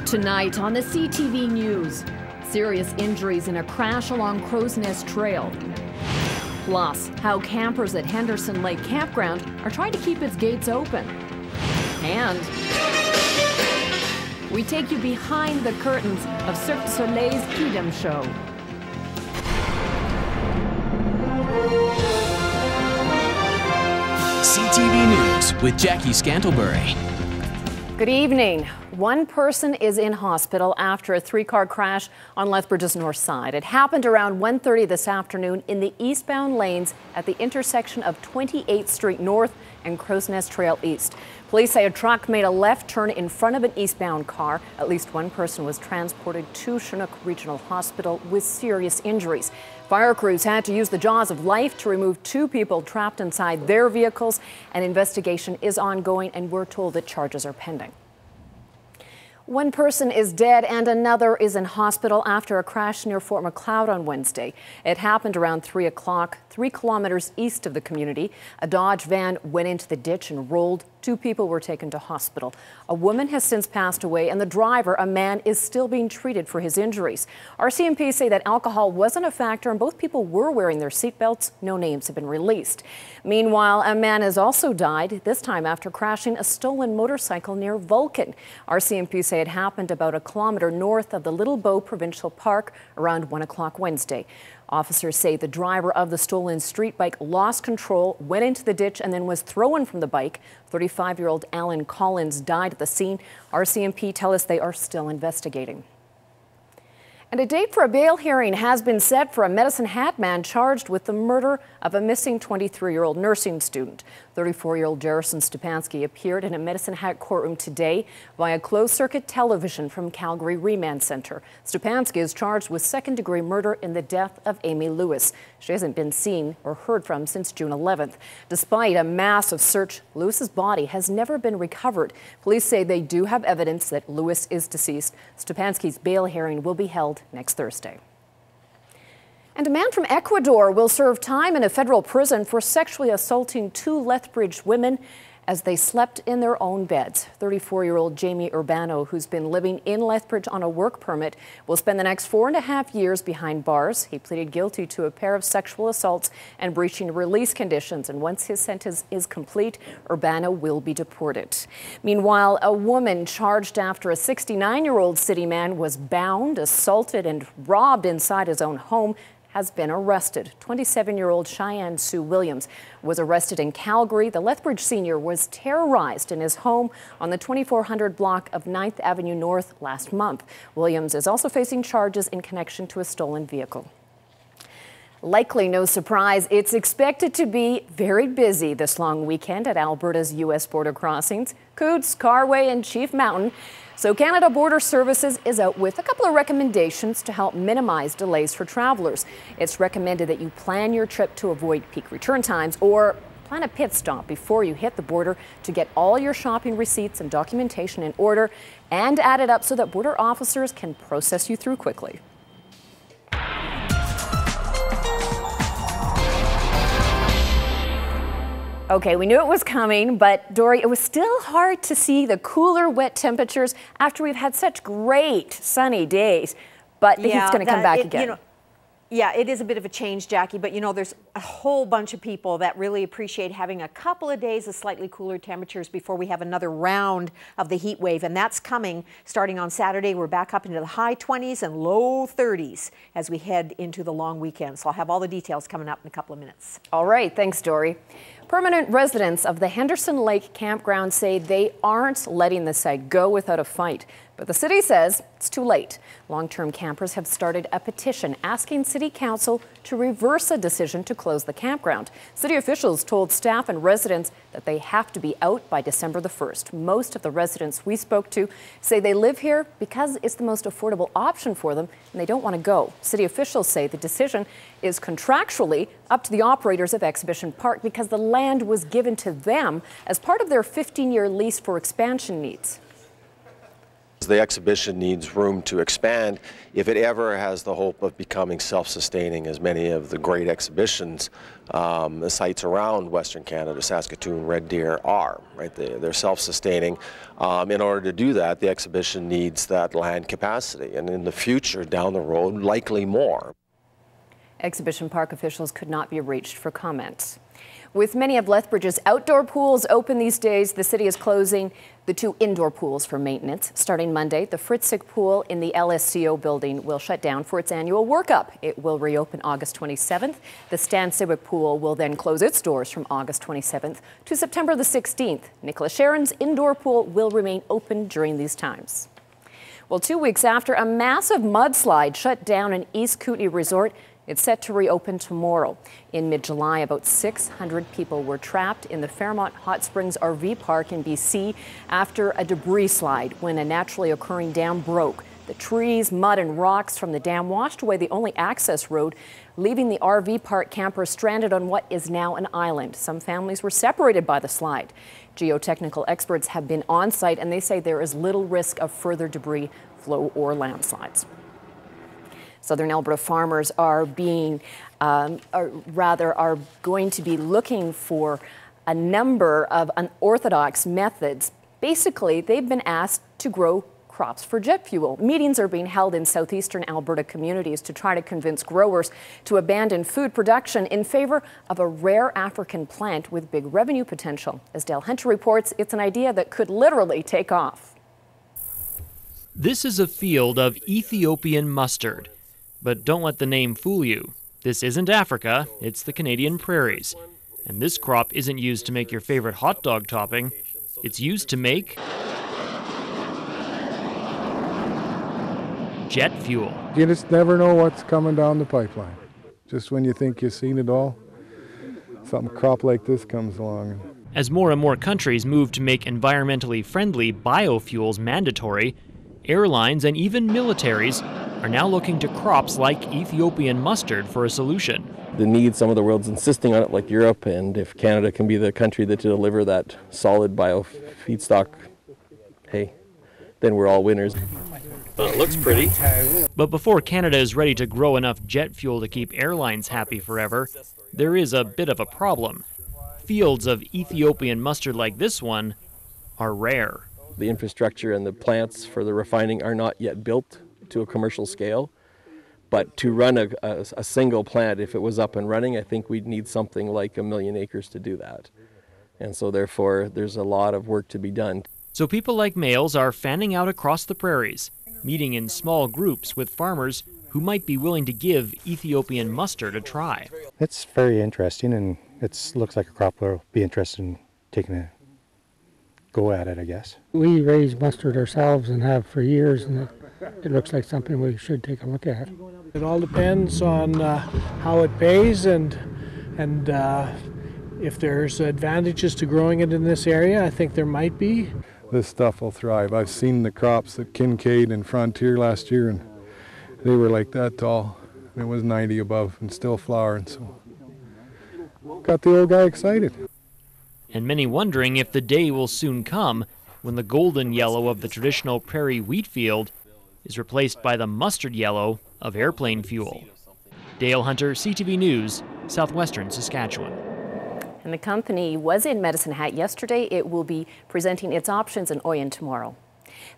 Tonight on the CTV News, serious injuries in a crash along Crow's Nest Trail. Plus, how campers at Henderson Lake Campground are trying to keep its gates open. And we take you behind the curtains of Cirque du Soleil's Kingdom Show. CTV News with Jackie Scantlebury. Good evening. One person is in hospital after a three-car crash on Lethbridge's north side. It happened around 1:30 this afternoon in the eastbound lanes at the intersection of 28th Street North and Crow's Nest Trail East. Police say a truck made a left turn in front of an eastbound car. At least one person was transported to Chinook Regional Hospital with serious injuries. Fire crews had to use the jaws of life to remove two people trapped inside their vehicles. An investigation is ongoing, and we're told that charges are pending. One person is dead and another is in hospital after a crash near Fort Macleod on Wednesday. It happened around 3 o'clock, 3 kilometers east of the community. A Dodge van went into the ditch and rolled. 2 people were taken to hospital. A woman has since passed away, and the driver, a man, is still being treated for his injuries. RCMP say that alcohol wasn't a factor and both people were wearing their seatbelts. No names have been released. Meanwhile, a man has also died, this time after crashing a stolen motorcycle near Vulcan. RCMP say it happened about a kilometer north of the Little Bow Provincial Park around 1 o'clock Wednesday. Officers say the driver of the stolen street bike lost control, went into the ditch, and then was thrown from the bike. 35-year-old Alan Collins died at the scene. RCMP tell us they are still investigating. And a date for a bail hearing has been set for a Medicine Hat man charged with the murder of a missing 23-year-old nursing student. 34-year-old Jarrison Stepanski appeared in a Medicine Hat courtroom today via closed-circuit television from Calgary Remand Center. Stepanski is charged with second-degree murder in the death of Amy Lewis. She hasn't been seen or heard from since June 11th. Despite a massive search, Lewis's body has never been recovered. Police say they do have evidence that Lewis is deceased. Stepanski's bail hearing will be held next Thursday. And a man from Ecuador will serve time in a federal prison for sexually assaulting 2 Lethbridge women as they slept in their own beds. 34-year-old Jamie Urbano, who's been living in Lethbridge on a work permit, will spend the next 4.5 years behind bars. He pleaded guilty to a pair of sexual assaults and breaching release conditions, and once his sentence is complete, Urbano will be deported. Meanwhile, a woman charged after a 69-year-old city man was bound, assaulted, and robbed inside his own home has been arrested. 27-year-old Cheyenne Sue Williams was arrested in Calgary. The Lethbridge senior was terrorized in his home on the 2400 block of 9th Avenue North last month. Williams is also facing charges in connection to a stolen vehicle. Likely no surprise, it's expected to be very busy this long weekend at Alberta's U.S. border crossings, Coots, Carway, and Chief Mountain. So Canada Border Services is out with a couple of recommendations to help minimize delays for travelers. It's recommended that you plan your trip to avoid peak return times or plan a pit stop before you hit the border to get all your shopping receipts and documentation in order and add it up so that border officers can process you through quickly. Okay, we knew it was coming, but Dory, it was still hard to see the cooler, wet temperatures after we've had such great sunny days. But the heat's going to come back again. You know, yeah, it is a bit of a change, Jackie, but you know, there's a whole bunch of people that really appreciate having a couple of days of slightly cooler temperatures before we have another round of the heat wave, and that's coming starting on Saturday. We're back up into the high 20s and low 30s as we head into the long weekend. So I'll have all the details coming up in a couple of minutes. All right, thanks, Dory. Permanent residents of the Henderson Lake Campground say they aren't letting the site go without a fight, but the city says it's too late. Long-term campers have started a petition asking City Council to reverse a decision to close the campground. City officials told staff and residents that they have to be out by December the 1st. Most of the residents we spoke to say they live here because it's the most affordable option for them and they don't want to go. City officials say the decision is contractually up to the operators of Exhibition Park because the land was given to them as part of their 15-year lease for expansion needs. The exhibition needs room to expand if it ever has the hope of becoming self-sustaining, as many of the great exhibitions, the sites around Western Canada, Saskatoon, Red Deer are, right? They're self-sustaining. In order to do that, the exhibition needs that land capacity, and in the future, down the road, likely more. Exhibition park officials could not be reached for comment. With many of Lethbridge's outdoor pools open these days, the city is closing the 2 indoor pools for maintenance. Starting Monday, the Fritzick pool in the LSCO building will shut down for its annual workup. It will reopen August 27th. The Stan Civic pool will then close its doors from August 27th to September the 16th. Nicholas Sharon's indoor pool will remain open during these times. Well, 2 weeks after a massive mudslide shut down an East Kootenay resort, it's set to reopen tomorrow. In mid-July, about 600 people were trapped in the Fairmont Hot Springs RV Park in BC after a debris slide when a naturally occurring dam broke. The trees, mud and rocks from the dam washed away the only access road, leaving the RV park campers stranded on what is now an island. Some families were separated by the slide. Geotechnical experts have been on site and they say there is little risk of further debris flow or landslides. Southern Alberta farmers are going to be looking for a number of unorthodox methods. Basically, they've been asked to grow crops for jet fuel. Meetings are being held in southeastern Alberta communities to try to convince growers to abandon food production in favor of a rare African plant with big revenue potential. As Dale Hunter reports, it's an idea that could literally take off. This is a field of Ethiopian mustard. But don't let the name fool you. This isn't Africa, it's the Canadian prairies. And this crop isn't used to make your favorite hot dog topping. It's used to make jet fuel. You just never know what's coming down the pipeline. Just when you think you've seen it all, some crop like this comes along. As more and more countries move to make environmentally friendly biofuels mandatory, airlines and even militaries are now looking to crops like Ethiopian mustard for a solution. The need, some of the world's insisting on it, like Europe, and if Canada can be the country that to deliver that solid bio feedstock, hey, then we're all winners. Well, it looks pretty. But before Canada is ready to grow enough jet fuel to keep airlines happy forever, there is a bit of a problem. Fields of Ethiopian mustard like this one are rare. The infrastructure and the plants for the refining are not yet built to a commercial scale, but to run a single plant, if it was up and running, I think we'd need something like 1 million acres to do that. And so therefore there's a lot of work to be done. So people like males are fanning out across the prairies, meeting in small groups with farmers who might be willing to give Ethiopian mustard a try. It's very interesting, and it looks like a crop we'll be interested in taking a go at it, I guess. We raise mustard ourselves and have for years, and it looks like something we should take a look at. It all depends on how it pays and if there's advantages to growing it in this area. I think there might be. This stuff will thrive. I've seen the crops at Kincaid and Frontier last year, and they were like that tall. It was 90 above and still flowering, so got the old guy excited. And many wondering if the day will soon come when the golden yellow of the traditional prairie wheat field is replaced by the mustard yellow of airplane fuel. Dale Hunter, CTV News, Southwestern Saskatchewan. And the company was in Medicine Hat yesterday. It will be presenting its options in Oyen tomorrow.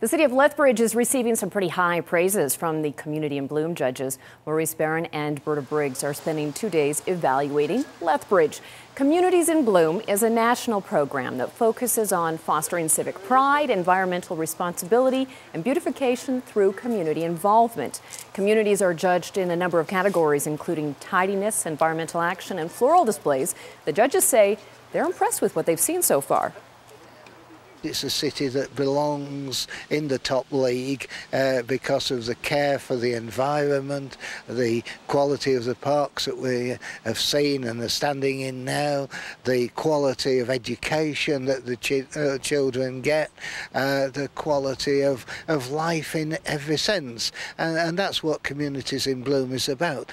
The city of Lethbridge is receiving some pretty high praises from the Community in Bloom judges. Maurice Barron and Berta Briggs are spending 2 days evaluating Lethbridge. Communities in Bloom is a national program that focuses on fostering civic pride, environmental responsibility, and beautification through community involvement. Communities are judged in a number of categories, including tidiness, environmental action, and floral displays. The judges say they're impressed with what they've seen so far. It's a city that belongs in the top league because of the care for the environment, the quality of the parks that we have seen and are standing in now, the quality of education that the children get, the quality of life in every sense. And that's what Communities in Bloom is about.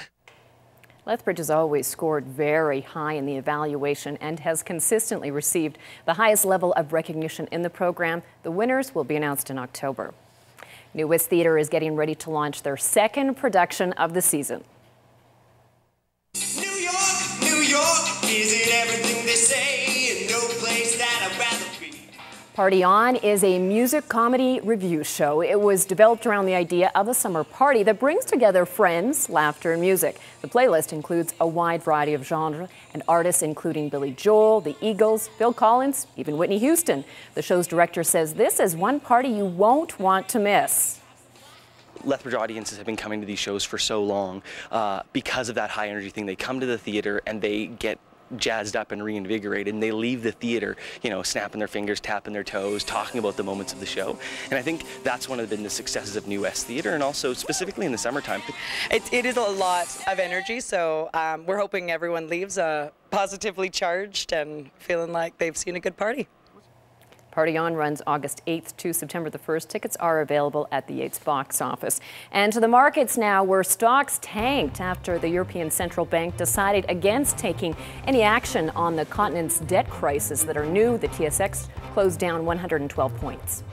Lethbridge has always scored very high in the evaluation and has consistently received the highest level of recognition in the program. The winners will be announced in October. New West Theatre is getting ready to launch their second production of the season. New York, is it everything they say? And no place that I'd rather be. Party On is a music comedy review show. It was developed around the idea of a summer party that brings together friends, laughter, and music. The playlist includes a wide variety of genres and artists including Billy Joel, the Eagles, Phil Collins, even Whitney Houston. The show's director says this is one party you won't want to miss. Lethbridge audiences have been coming to these shows for so long because of that high energy thing. They come to the theater and they get jazzed up and reinvigorated, and they leave the theater, you know, snapping their fingers, tapping their toes, talking about the moments of the show. And I think that's been the successes of New West Theatre, and also specifically in the summertime. It is a lot of energy, so we're hoping everyone leaves positively charged and feeling like they've seen a good party. Party On runs August 8th to September the 1st. Tickets are available at the Yates box office. And to the markets now, where stocks tanked after the European Central Bank decided against taking any action on the continent's debt crisis that are new. The TSX closed down 112 points.